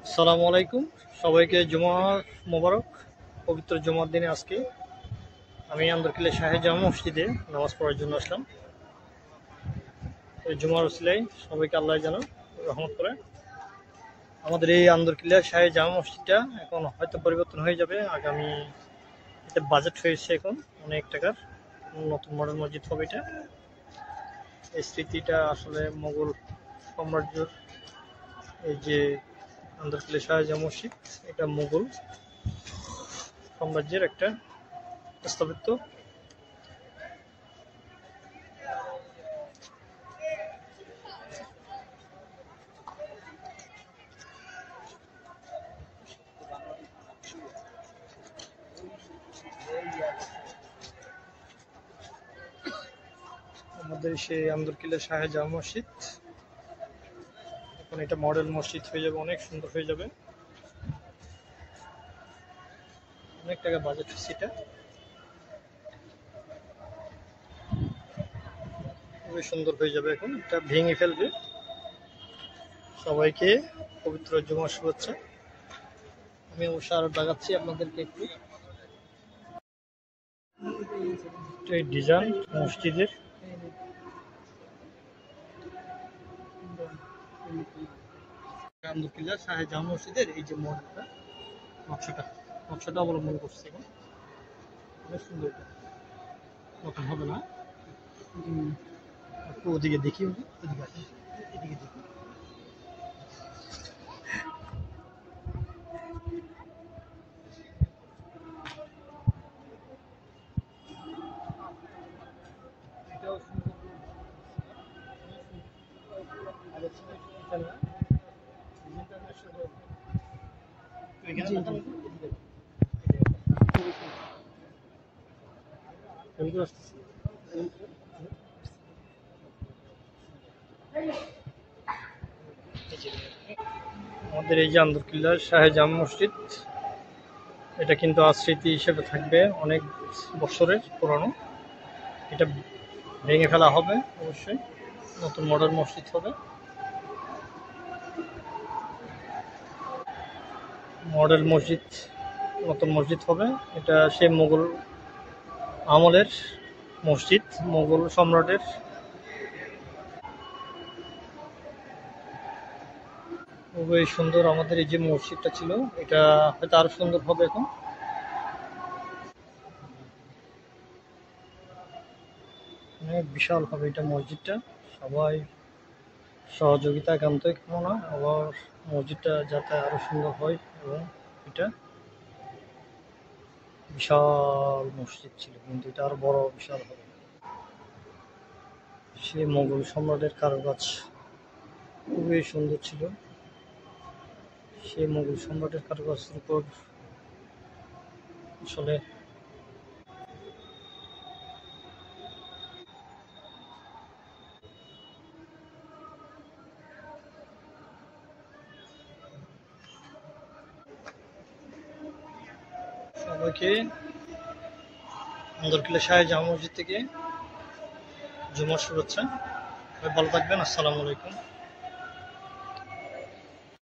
আসসালামু আলাইকুম, সবাইকে জুমা মোবারক। পবিত্র জুমার দিনে আজকে আমি আন্দরকিল্লা শাহে জামা মসজিদে নামাজ পড়ার জন্য আসলাম। এই জুমার উসিলায় সবাইকে আল্লাহ যেন রহমত করে। আমাদের এই আন্দরকিল্লা শাহে জামা মসজিদটা এখন হয়তো পরিবর্তন হয়ে যাবে আগামী, এতে বাজেট হয়েছে এখন অনেক টাকার, নতুন মডেল মসজিদ হবে এটা। এই স্মৃতিটা আসলে মোগল সাম্রাজ্যের, এই যে আন্দরকিল্লা শাহে জামা মসজিদ, এটা মোগল সাম্রাজ্যের একটা স্থাপিত। আমাদের সেই আন্দরকিল্লা শাহে জামা মসজিদ এখন এটা মডেল মসজিদ হয়ে যাবে, অনেক সুন্দর হয়ে যাবে, অনেক টাকা বাজেট হচ্ছে এটা, খুবই সুন্দর হয়ে যাবে। এখন এটা ভেঙে ফেলবে। সবাইকে পবিত্র জুমার শুভেচ্ছা। আমি অবশ্য আরো দেখাচ্ছি আপনাদেরকে একটু এই ডিজাইন মসজিদের। আন্দরকিল্লা শাহে জামা মসজিদের এই যে মডেলটা, নকশাটা অবলম্বন করছে এখন, অনেক সুন্দর। নতুন হবে না, একটু ওদিকে দেখি, ওদিকে আসি, এদিকে দেখি। এটাও সুন্দর, আমাদের এই যে আন্দরকিল্লা শাহে জামা মসজিদ, এটা কিন্তু আজ স্মৃতি হিসেবে থাকবে, অনেক বছরের পুরানো। এটা ভেঙে ফেলা হবে অবশ্যই, নতুন মডেল মসজিদ হবে, মডেল মসজিদ, নতুন মসজিদ হবে। এটা সে মোগল আমলের মসজিদ, মোগল সম্রাটের। খুবই সুন্দর আমাদের এই যে মসজিদটা ছিল, এটা হয়তো আরো সুন্দর হবে এখন, অনেক বিশাল হবে এটা মসজিদটা। সবাই সহযোগিতা একান্তই কামনা, আবার মসজিদটা যাতে আরো সুন্দর হয়। এবং এটা বিশাল মসজিদ ছিল, কিন্তু এটা আরো বড় বিশাল হবে। সে মোগল সম্রাটের কারুকাজ খুবই সুন্দর ছিল, সে মোগল সম্রাটের কারুকাজের উপর আসলে সবাইকে আন্দরকিল্লা শাহে জামা মসজিদ থেকে জুমার শুভেচ্ছা। ভালো থাকবেন। আসসালামু আলাইকুম।